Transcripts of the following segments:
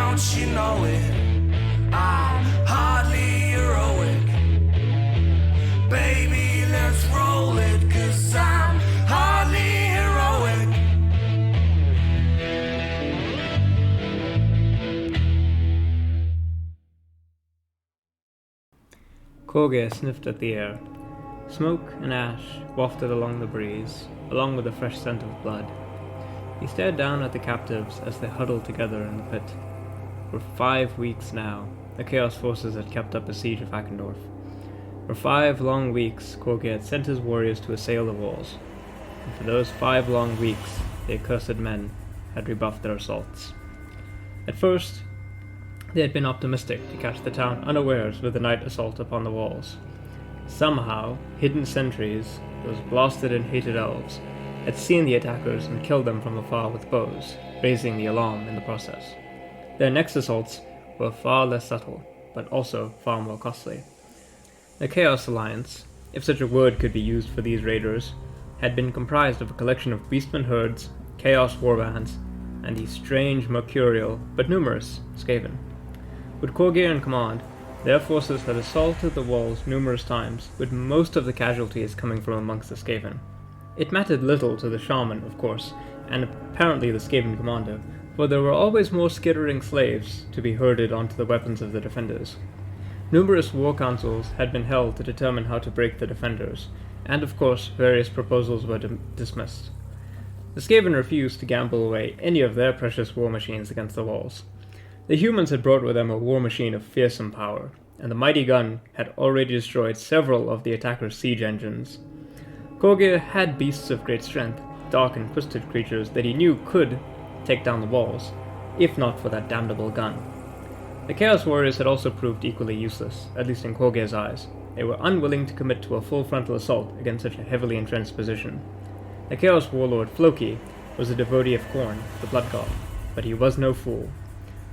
don't you know it? I'm hardly heroic. Baby, let's roll it, 'cause I'm hardly heroic. Korgir sniffed at the air. Smoke and ash wafted along the breeze, along with the fresh scent of blood. He stared down at the captives as they huddled together in the pit. For 5 weeks now, the Chaos Forces had kept up a siege of Akendorf. For 5 long weeks, Korgir had sent his warriors to assail the walls, and for those 5 long weeks, the accursed men had rebuffed their assaults. At first, they had been optimistic to catch the town unawares with a night assault upon the walls. Somehow, hidden sentries, those blasted and hated elves, had seen the attackers and killed them from afar with bows, raising the alarm in the process. Their next assaults were far less subtle, but also far more costly. The Chaos Alliance, if such a word could be used for these raiders, had been comprised of a collection of beastmen herds, chaos warbands, and the strange, mercurial, but numerous Skaven. With Korgir in command, their forces had assaulted the walls numerous times, with most of the casualties coming from amongst the Skaven. It mattered little to the shaman, of course, and apparently the Skaven commander, for there were always more skittering slaves to be herded onto the weapons of the defenders. Numerous war councils had been held to determine how to break the defenders, and of course various proposals were dismissed. The Skaven refused to gamble away any of their precious war machines against the walls. The humans had brought with them a war machine of fearsome power, and the mighty gun had already destroyed several of the attackers' siege engines. Korgir had beasts of great strength, dark and twisted creatures that he knew could take down the walls, if not for that damnable gun. The Chaos Warriors had also proved equally useless, at least in Korgir's eyes. They were unwilling to commit to a full frontal assault against such a heavily entrenched position. The Chaos Warlord Floki was a devotee of Khorne, the blood god, but he was no fool.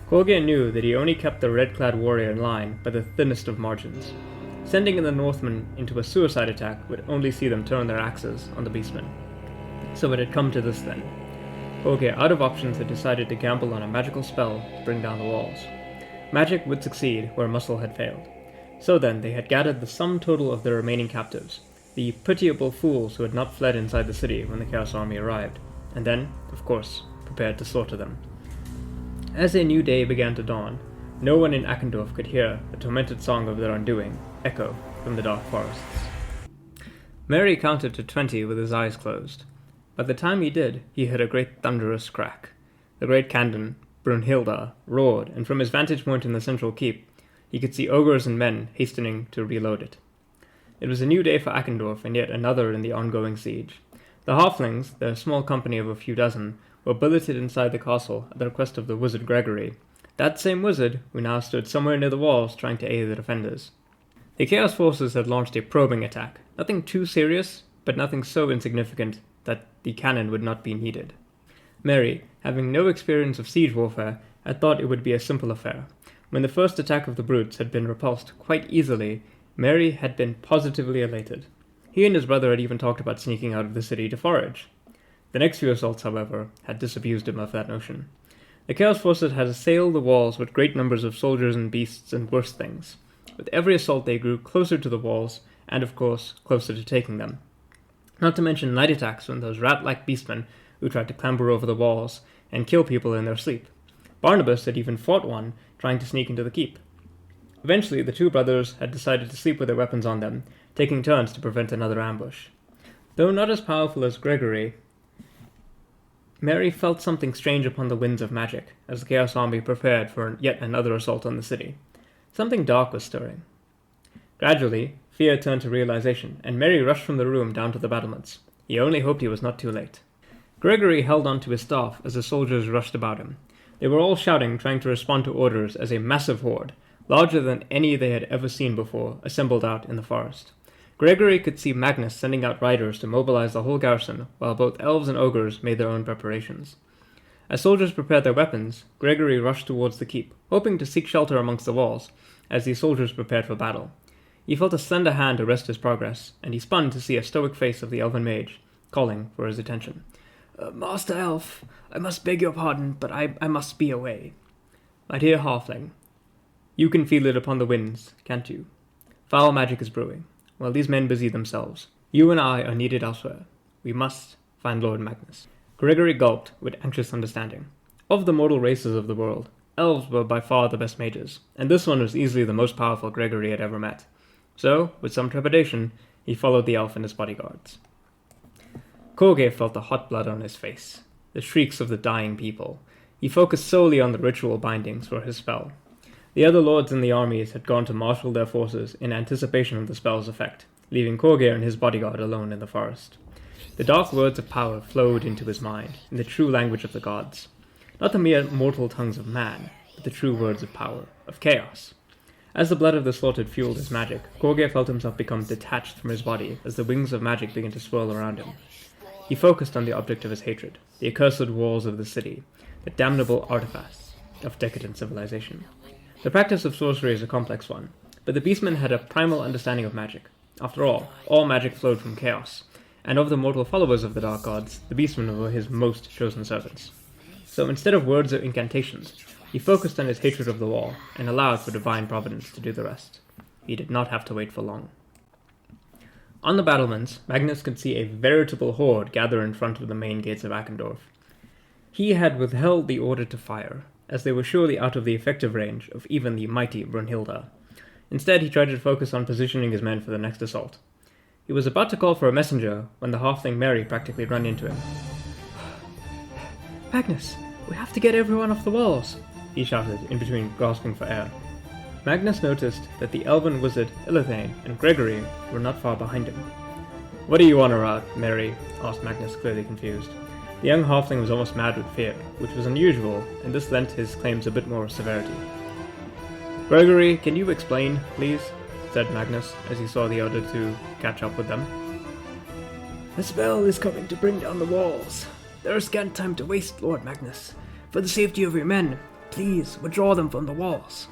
Korgir knew that he only kept the red-clad warrior in line by the thinnest of margins. Sending in the Northmen into a suicide attack would only see them turn their axes on the beastmen. So it had come to this then. Korgir, out of options, had decided to gamble on a magical spell to bring down the walls. Magic would succeed where muscle had failed. So then, they had gathered the sum total of their remaining captives, the pitiable fools who had not fled inside the city when the Chaos Army arrived, and then, of course, prepared to slaughter them. As a new day began to dawn, no one in Akendorf could hear the tormented song of their undoing echo from the dark forests. Merry counted to 20 with his eyes closed. By the time he did, he heard a great thunderous crack. The great cannon, Brunhilda, roared, and from his vantage point in the central keep, he could see ogres and men hastening to reload it. It was a new day for Akendorf, and yet another in the ongoing siege. The halflings, their small company of a few dozen, were billeted inside the castle at the request of the wizard Gregory, that same wizard who now stood somewhere near the walls trying to aid the defenders. The Chaos Forces had launched a probing attack, nothing too serious, but nothing so insignificant that the cannon would not be needed. Mary, having no experience of siege warfare, had thought it would be a simple affair. When the first attack of the brutes had been repulsed quite easily, Mary had been positively elated. He and his brother had even talked about sneaking out of the city to forage. The next few assaults, however, had disabused him of that notion. The Chaos Forces had assailed the walls with great numbers of soldiers and beasts and worse things. With every assault they grew closer to the walls, and of course, closer to taking them. Not to mention night attacks from those rat-like beastmen who tried to clamber over the walls and kill people in their sleep. Barnabas had even fought one trying to sneak into the keep. Eventually, the two brothers had decided to sleep with their weapons on them, taking turns to prevent another ambush. Though not as powerful as Gregory, Mary felt something strange upon the winds of magic as the Chaos Army prepared for yet another assault on the city. Something dark was stirring. Gradually, fear turned to realization, and Mary rushed from the room down to the battlements. He only hoped he was not too late. Gregory held on to his staff as the soldiers rushed about him. They were all shouting, trying to respond to orders as a massive horde, larger than any they had ever seen before, assembled out in the forest. Gregory could see Magnus sending out riders to mobilize the whole garrison, while both elves and ogres made their own preparations. As soldiers prepared their weapons, Gregory rushed towards the keep, hoping to seek shelter amongst the walls, as the soldiers prepared for battle. He felt a slender hand arrest his progress, and he spun to see a stoic face of the elven mage, calling for his attention. Master Elf, I must beg your pardon, but I must be away." My dear halfling, you can feel it upon the winds, can't you? Foul magic is brewing. While these men busy themselves, you and I are needed elsewhere. We must find Lord Magnus. Gregory gulped with anxious understanding. Of the mortal races of the world, elves were by far the best mages, and this one was easily the most powerful Gregory had ever met. So, with some trepidation, he followed the elf and his bodyguards. Korge felt the hot blood on his face, the shrieks of the dying people. He focused solely on the ritual bindings for his spell. The other lords in the armies had gone to marshal their forces in anticipation of the spell's effect, leaving Korge and his bodyguard alone in the forest. The dark words of power flowed into his mind, in the true language of the gods. Not the mere mortal tongues of man, but the true words of power, of chaos. As the blood of the slaughtered fueled his magic, Korge felt himself become detached from his body as the wings of magic began to swirl around him. He focused on the object of his hatred, the accursed walls of the city, the damnable artifacts of decadent civilization. The practice of sorcery is a complex one, but the beastmen had a primal understanding of magic. After all magic flowed from chaos, and of the mortal followers of the dark gods, the beastmen were his most chosen servants. So instead of words or incantations, he focused on his hatred of the wall, and allowed for divine providence to do the rest. He did not have to wait for long. On the battlements, Magnus could see a veritable horde gather in front of the main gates of Akendorf. He had withheld the order to fire, as they were surely out of the effective range of even the mighty Brunhilde. Instead, he tried to focus on positioning his men for the next assault. He was about to call for a messenger when the halfling Mary practically ran into him. "Magnus, we have to get everyone off the walls," he shouted, in between gasping for air. Magnus noticed that the elven wizard Illithane and Gregory were not far behind him. "What do you want her out, Mary?" asked Magnus, clearly confused. The young halfling was almost mad with fear, which was unusual, and this lent his claims a bit more severity. "Gregory, can you explain, please?" said Magnus, as he saw the other two catch up with them. "The spell is coming to bring down the walls. There is scant time to waste, Lord Magnus. For the safety of your men, please withdraw them from the walls."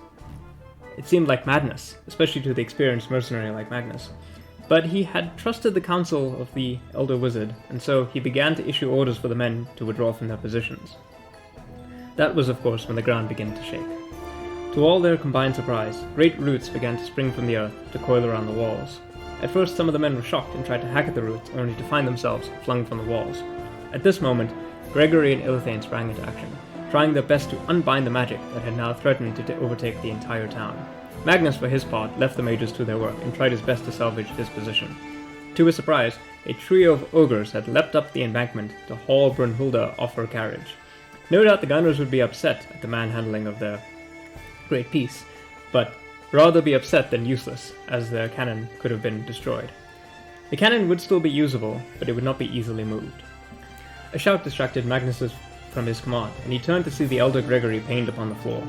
It seemed like madness, especially to the experienced mercenary like Magnus. But he had trusted the counsel of the elder wizard, and so he began to issue orders for the men to withdraw from their positions. That was, of course, when the ground began to shake. To all their combined surprise, great roots began to spring from the earth to coil around the walls. At first, some of the men were shocked and tried to hack at the roots, only to find themselves flung from the walls. At this moment, Gregory and Illithane sprang into action, trying their best to unbind the magic that had now threatened to overtake the entire town. Magnus, for his part, left the mages to their work and tried his best to salvage his position. To his surprise, a trio of ogres had leapt up the embankment to haul Brunhilde off her carriage. No doubt the gunners would be upset at the manhandling of their great piece, but rather be upset than useless, as their cannon could have been destroyed. The cannon would still be usable, but it would not be easily moved. A shout distracted Magnus from his command, and he turned to see the elder Gregory pained upon the floor.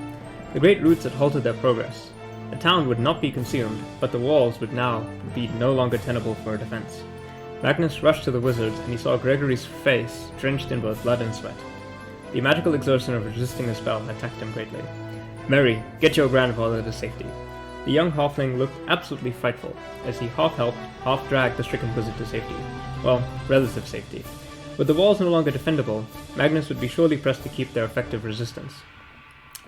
The great roots had halted their progress. The town would not be consumed, but the walls would now be no longer tenable for a defense. Magnus rushed to the wizards, and he saw Gregory's face drenched in both blood and sweat. The magical exertion of resisting the spell had taxed him greatly. "Mary, get your grandfather to safety." The young halfling looked absolutely frightful, as he half helped, half dragged the stricken wizard to safety. Well, relative safety. With the walls no longer defendable, Magnus would be surely pressed to keep their effective resistance.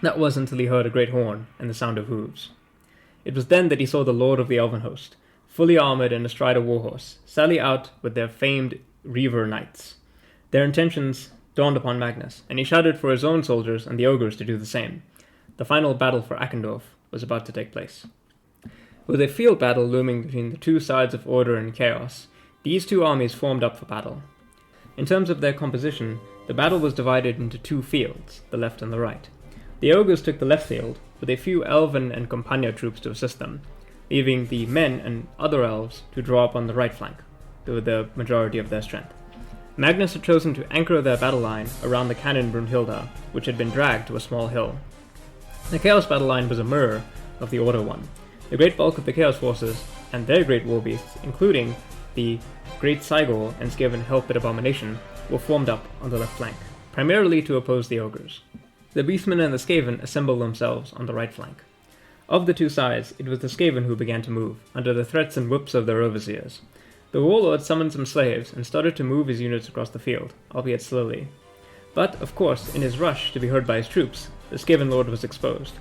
That was until he heard a great horn and the sound of hooves. It was then that he saw the lord of the elven host, fully armored and astride a warhorse, sally out with their famed Reaver knights. Their intentions dawned upon Magnus, and he shouted for his own soldiers and the ogres to do the same. The final battle for Akendorf was about to take place. With a field battle looming between the two sides of order and chaos, these two armies formed up for battle. In terms of their composition, the battle was divided into two fields, the left and the right. The ogres took the left field, with a few elven and Campania troops to assist them, leaving the men and other elves to draw up on the right flank, with the majority of their strength. Magnus had chosen to anchor their battle line around the cannon Brunhilde, which had been dragged to a small hill. The Chaos battle line was a mirror of the Order one. The great bulk of the Chaos forces and their great warbeasts, including the Great Cygor and Skaven Hellpit Abomination, were formed up on the left flank, primarily to oppose the ogres. The Beastmen and the Skaven assembled themselves on the right flank. Of the two sides, it was the Skaven who began to move, under the threats and whips of their overseers. The warlord summoned some slaves and started to move his units across the field, albeit slowly. But, of course, in his rush to be heard by his troops, the Skaven lord was exposed.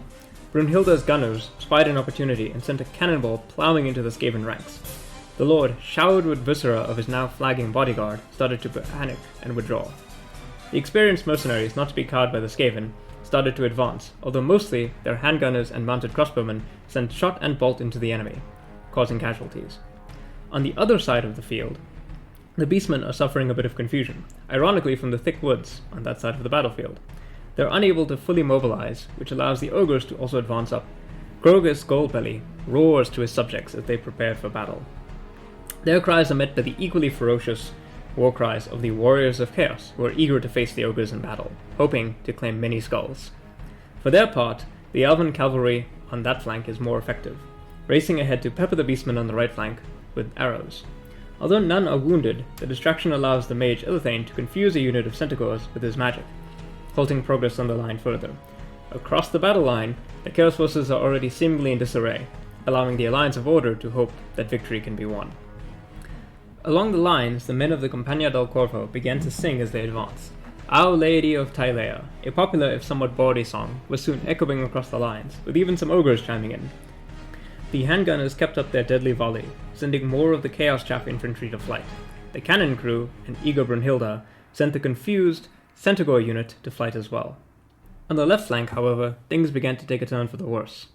Brunhilda's gunners spied an opportunity and sent a cannonball ploughing into the Skaven ranks. The lord, showered with viscera of his now flagging bodyguard, started to panic and withdraw. The experienced mercenaries, not to be cowed by the Skaven, started to advance, although mostly their handgunners and mounted crossbowmen sent shot and bolt into the enemy, causing casualties. On the other side of the field, the beastmen are suffering a bit of confusion, ironically from the thick woods on that side of the battlefield. They're unable to fully mobilize, which allows the ogres to also advance up. Grogus Goldbelly roars to his subjects as they prepare for battle. Their cries are met by the equally ferocious war cries of the Warriors of Chaos, who are eager to face the ogres in battle, hoping to claim many skulls. For their part, the Elven cavalry on that flank is more effective, racing ahead to pepper the beastmen on the right flank with arrows. Although none are wounded, the distraction allows the mage Illithane to confuse a unit of centaurs with his magic, halting progress on the line further. Across the battle line, the Chaos forces are already seemingly in disarray, allowing the Alliance of Order to hope that victory can be won. Along the lines, the men of the Compagnia del Corvo began to sing as they advanced. Our Lady of Tylea, a popular if somewhat bawdy song, was soon echoing across the lines, with even some ogres chiming in. The handgunners kept up their deadly volley, sending more of the Chaos Chaff infantry to flight. The cannon crew, and eager Brunhilda, sent the confused Centaur unit to flight as well. On the left flank, however, things began to take a turn for the worse.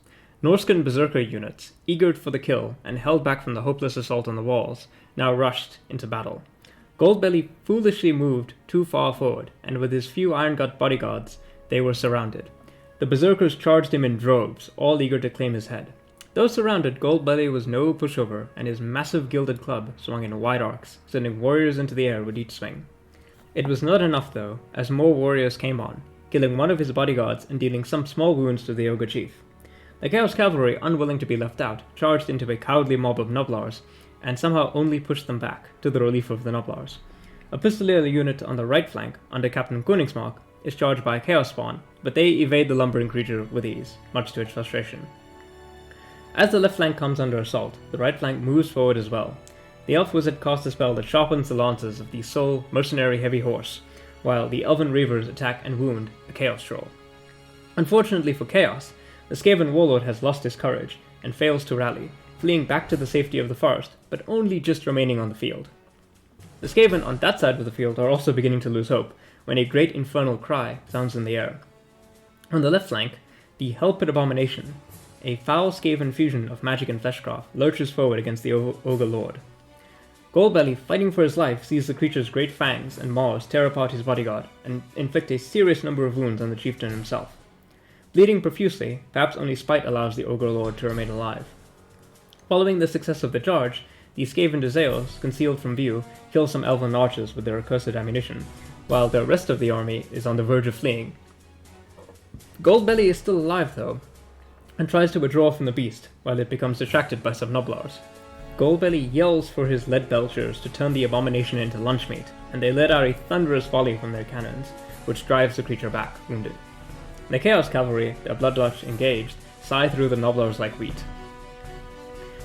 Norscan berserker units, eager for the kill and held back from the hopeless assault on the walls, now rushed into battle. Goldbelly foolishly moved too far forward, and with his few iron-gut bodyguards, they were surrounded. The berserkers charged him in droves, all eager to claim his head. Though surrounded, Goldbelly was no pushover, and his massive gilded club swung in wide arcs, sending warriors into the air with each swing. It was not enough, though, as more warriors came on, killing one of his bodyguards and dealing some small wounds to the ogre chief. The Chaos Cavalry, unwilling to be left out, charged into a cowardly mob of Noblars, and somehow only pushed them back, to the relief of the Noblars. A Pistolier unit on the right flank, under Captain Koningsmark, is charged by a Chaos Spawn, but they evade the lumbering creature with ease, much to its frustration. As the left flank comes under assault, the right flank moves forward as well. The Elf Wizard casts a spell that sharpens the lances of the Soul Mercenary Heavy Horse, while the Elven Reavers attack and wound the Chaos Troll. Unfortunately for Chaos, the Skaven Warlord has lost his courage and fails to rally, fleeing back to the safety of the forest, but only just remaining on the field. The Skaven on that side of the field are also beginning to lose hope, when a great infernal cry sounds in the air. On the left flank, the Hellpit Abomination, a foul Skaven fusion of magic and fleshcraft, lurches forward against the Ogre Lord. Goldbelly, fighting for his life, sees the creature's great fangs and maws tear apart his bodyguard and inflict a serious number of wounds on the chieftain himself. Bleeding profusely, perhaps only spite allows the Ogre Lord to remain alive. Following the success of the charge, the Skaven Deseos, concealed from view, kill some elven archers with their accursed ammunition, while the rest of the army is on the verge of fleeing. Goldbelly is still alive though, and tries to withdraw from the beast, while it becomes distracted by some Noblars. Goldbelly yells for his lead belchers to turn the abomination into lunch meat, and they let out a thunderous volley from their cannons, which drives the creature back, wounded. The Chaos Cavalry, their bloodlust engaged, sigh through the Noblars like wheat.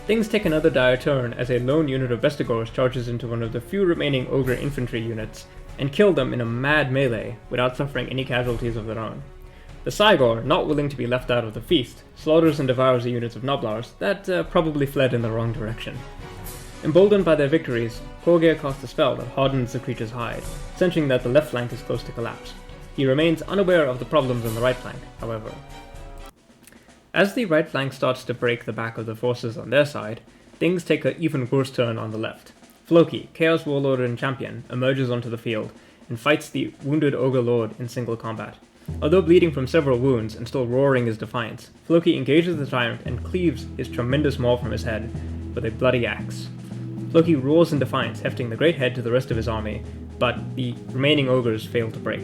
Things take another dire turn as a lone unit of Bestigors charges into one of the few remaining Ogre infantry units, and kill them in a mad melee without suffering any casualties of their own. The Cygor, not willing to be left out of the feast, slaughters and devours the units of Noblars that probably fled in the wrong direction. Emboldened by their victories, Korgir casts a spell that hardens the creature's hide, sensing that the left flank is close to collapse. He remains unaware of the problems on the right flank, however. As the right flank starts to break the back of the forces on their side, things take an even worse turn on the left. Floki, Chaos Warlord and Champion, emerges onto the field and fights the wounded Ogre Lord in single combat. Although bleeding from several wounds and still roaring his defiance, Floki engages the tyrant and cleaves his tremendous maw from his head with a bloody axe. Floki roars in defiance, hefting the great head to the rest of his army, but the remaining ogres fail to break.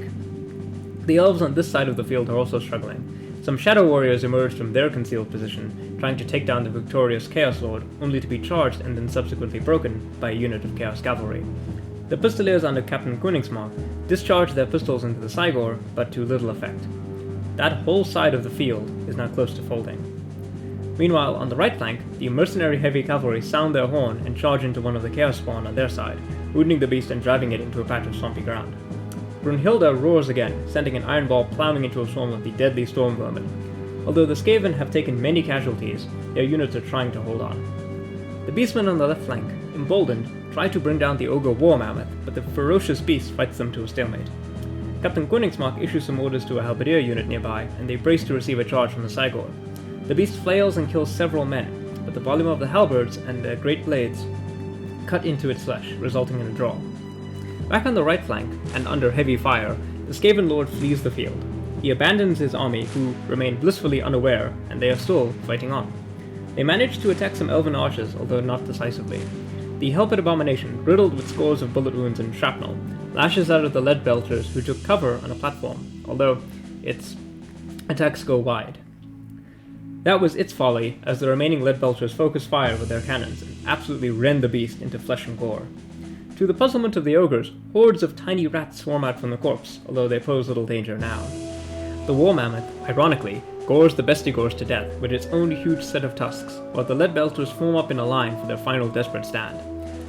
The elves on this side of the field are also struggling. Some shadow warriors emerge from their concealed position, trying to take down the victorious Chaos Lord, only to be charged and then subsequently broken by a unit of Chaos Cavalry. The Pistoliers under Captain Koningsmark discharge their pistols into the Cygor, but to little effect. That whole side of the field is now close to folding. Meanwhile, on the right flank, the mercenary heavy cavalry sound their horn and charge into one of the Chaos Spawn on their side, wounding the beast and driving it into a patch of swampy ground. Brunhilde roars again, sending an iron ball plowing into a swarm of the deadly storm vermin. Although the Skaven have taken many casualties, their units are trying to hold on. The beastmen on the left flank, emboldened, try to bring down the ogre war mammoth, but the ferocious beast fights them to a stalemate. Captain Koenigsmark issues some orders to a halberdier unit nearby, and they brace to receive a charge from the Cygor. The beast flails and kills several men, but the volume of the halberds and their great blades cut into its flesh, resulting in a draw. Back on the right flank, and under heavy fire, the Skaven Lord flees the field. He abandons his army, who remain blissfully unaware, and they are still fighting on. They manage to attack some elven archers, although not decisively. The Helped Abomination, riddled with scores of bullet wounds and shrapnel, lashes out at the lead belters who took cover on a platform, although its attacks go wide. That was its folly, as the remaining lead belters focus fire with their cannons and absolutely rend the beast into flesh and gore. To the puzzlement of the ogres, hordes of tiny rats swarm out from the corpse, although they pose little danger now. The war mammoth, ironically, gores the bestigors to death with its own huge set of tusks, while the lead belters form up in a line for their final desperate stand.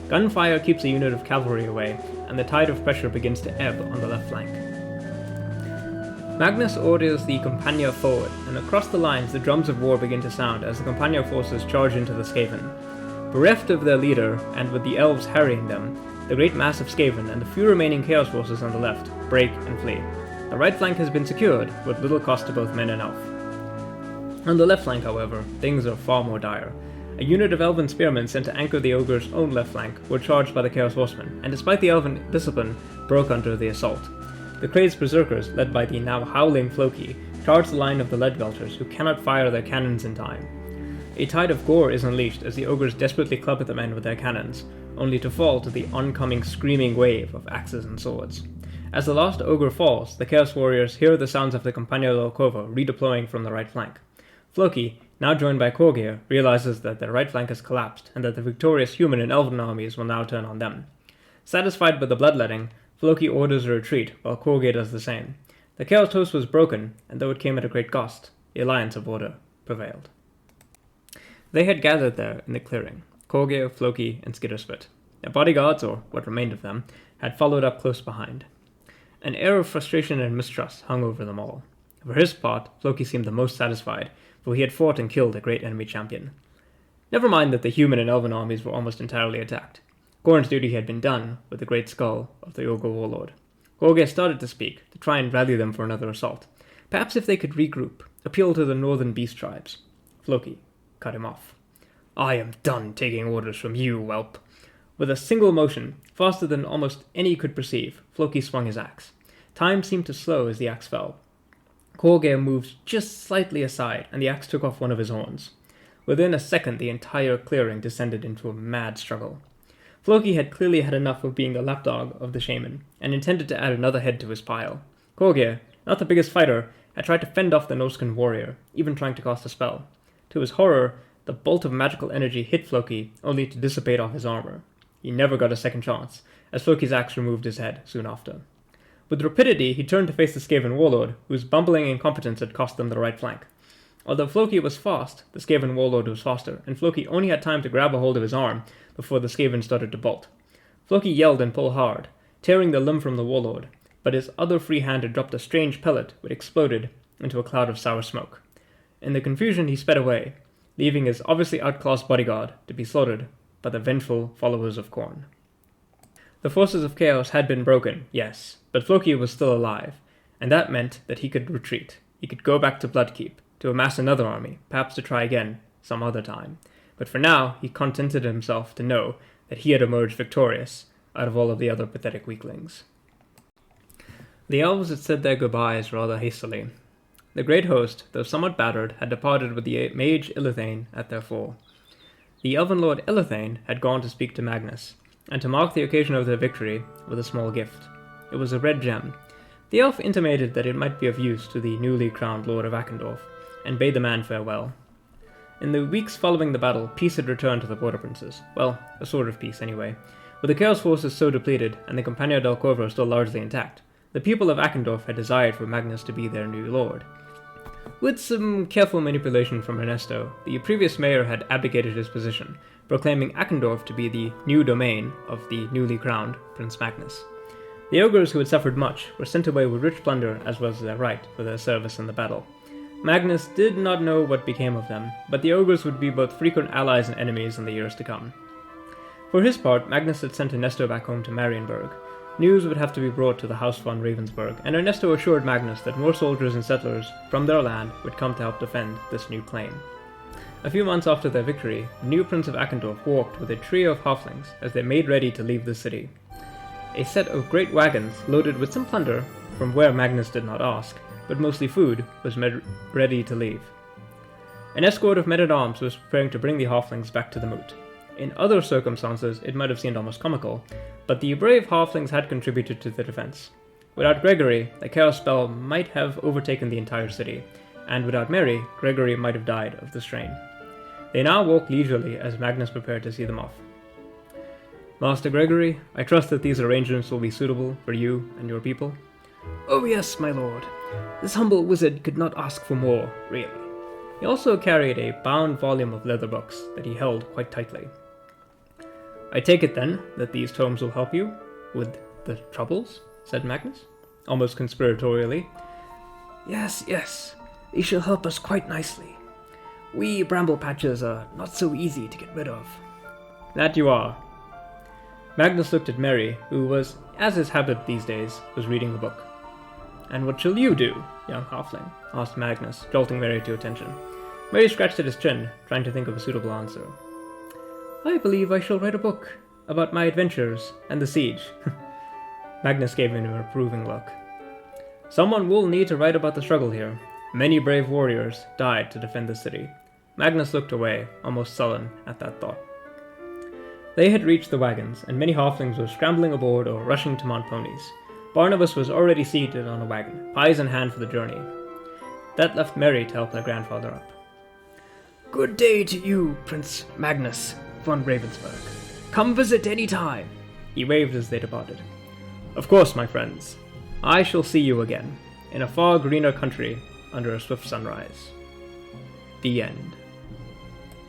Gunfire keeps a unit of cavalry away, and the tide of pressure begins to ebb on the left flank. Magnus orders the Campania forward, and across the lines the drums of war begin to sound as the Campania forces charge into the Skaven. Bereft of their leader, and with the elves harrying them, the great mass of Skaven and the few remaining Chaos forces on the left break and flee. The right flank has been secured, with little cost to both men and elf. On the left flank, however, things are far more dire. A unit of elven spearmen sent to anchor the ogre's own left flank were charged by the Chaos Horsemen, and despite the elven discipline, broke under the assault. The Kraid's berserkers, led by the now howling Floki, charge the line of the lead belters, who cannot fire their cannons in time. A tide of gore is unleashed as the ogres desperately club at the men with their cannons, only to fall to the oncoming screaming wave of axes and swords. As the last ogre falls, the Chaos Warriors hear the sounds of the Campania Lolkova redeploying from the right flank. Floki, now joined by Korgir, realizes that their right flank has collapsed, and that the victorious human and elven armies will now turn on them. Satisfied with the bloodletting, Floki orders a retreat, while Korgir does the same. The Chaos host was broken, and though it came at a great cost, the alliance of order prevailed. They had gathered there in the clearing, Korgir, Floki, and Skitterspit. Their bodyguards, or what remained of them, had followed up close behind. An air of frustration and mistrust hung over them all. For his part, Floki seemed the most satisfied, for he had fought and killed a great enemy champion. Never mind that the human and elven armies were almost entirely attacked. Gorn's duty had been done with the great skull of the ogre warlord. Korgir started to speak, to try and rally them for another assault. Perhaps if they could regroup, appeal to the northern beast tribes. Floki cut him off. "I am done taking orders from you, whelp." With a single motion, faster than almost any could perceive, Floki swung his axe. Time seemed to slow as the axe fell. Korgir moved just slightly aside, and the axe took off one of his horns. Within a second, the entire clearing descended into a mad struggle. Floki had clearly had enough of being the lapdog of the shaman, and intended to add another head to his pile. Korgir, not the biggest fighter, had tried to fend off the Norscan warrior, even trying to cast a spell. To his horror, the bolt of magical energy hit Floki, only to dissipate off his armor. He never got a second chance, as Floki's axe removed his head soon after. With rapidity, he turned to face the Skaven warlord, whose bumbling incompetence had cost them the right flank. Although Floki was fast, the Skaven warlord was faster, and Floki only had time to grab a hold of his arm before the Skaven started to bolt. Floki yelled and pulled hard, tearing the limb from the warlord, but his other free hand had dropped a strange pellet which exploded into a cloud of sour smoke. In the confusion, he sped away, leaving his obviously outclassed bodyguard to be slaughtered by the vengeful followers of Khorne. The forces of chaos had been broken, yes, but Floki was still alive, and that meant that he could retreat. He could go back to Bloodkeep, to amass another army, perhaps to try again some other time. But for now, he contented himself to know that he had emerged victorious out of all of the other pathetic weaklings. The elves had said their goodbyes rather hastily. The great host, though somewhat battered, had departed with the mage Illithane at their fore. The elven lord Illithane had gone to speak to Magnus, and to mark the occasion of their victory with a small gift. It was a red gem. The elf intimated that it might be of use to the newly crowned lord of Akendorf, and bade the man farewell. In the weeks following the battle, peace had returned to the border princes. Well, a sort of peace anyway. With the Chaos forces so depleted, and the Campania del Corvo still largely intact, the people of Akendorf had desired for Magnus to be their new lord. With some careful manipulation from Ernesto, the previous mayor had abdicated his position, proclaiming Akendorf to be the new domain of the newly crowned Prince Magnus. The ogres who had suffered much were sent away with rich plunder, as was their right for their service in the battle. Magnus did not know what became of them, but the ogres would be both frequent allies and enemies in the years to come. For his part, Magnus had sent Ernesto back home to Marienburg. News would have to be brought to the House von Ravensburg, and Ernesto assured Magnus that more soldiers and settlers from their land would come to help defend this new claim. A few months after their victory, the new Prince of Akendorf walked with a trio of halflings as they made ready to leave the city. A set of great wagons, loaded with some plunder, from where Magnus did not ask, but mostly food, was ready to leave. An escort of men-at-arms was preparing to bring the halflings back to the moot. In other circumstances, it might have seemed almost comical, but the brave halflings had contributed to the defense. Without Gregory, the chaos spell might have overtaken the entire city, and without Mary, Gregory might have died of the strain. They now walked leisurely as Magnus prepared to see them off. Master Gregory, I trust that these arrangements will be suitable for you and your people. Oh yes, my lord. This humble wizard could not ask for more, really. He also carried a bound volume of leather books that he held quite tightly. I take it then that these tomes will help you with the troubles, said Magnus, almost conspiratorially. Yes, they shall help us quite nicely. We bramble patches are not so easy to get rid of. That you are. Magnus looked at Mary, who was, as his habit these days, was reading the book. And what shall you do, young halfling? Asked Magnus, jolting Mary to attention. Mary scratched at his chin, trying to think of a suitable answer. I believe I shall write a book about my adventures and the siege. Magnus gave him an approving look. Someone will need to write about the struggle here. Many brave warriors died to defend the city. Magnus looked away, almost sullen at that thought. They had reached the wagons, and many halflings were scrambling aboard or rushing to mount ponies. Barnabas was already seated on a wagon, pies in hand for the journey. That left Mary to help their grandfather up. Good day to you, Prince Magnus von Ravensburg. Come visit any time. He waved as they departed. Of course, my friends. I shall see you again, in a far greener country under a swift sunrise. The end.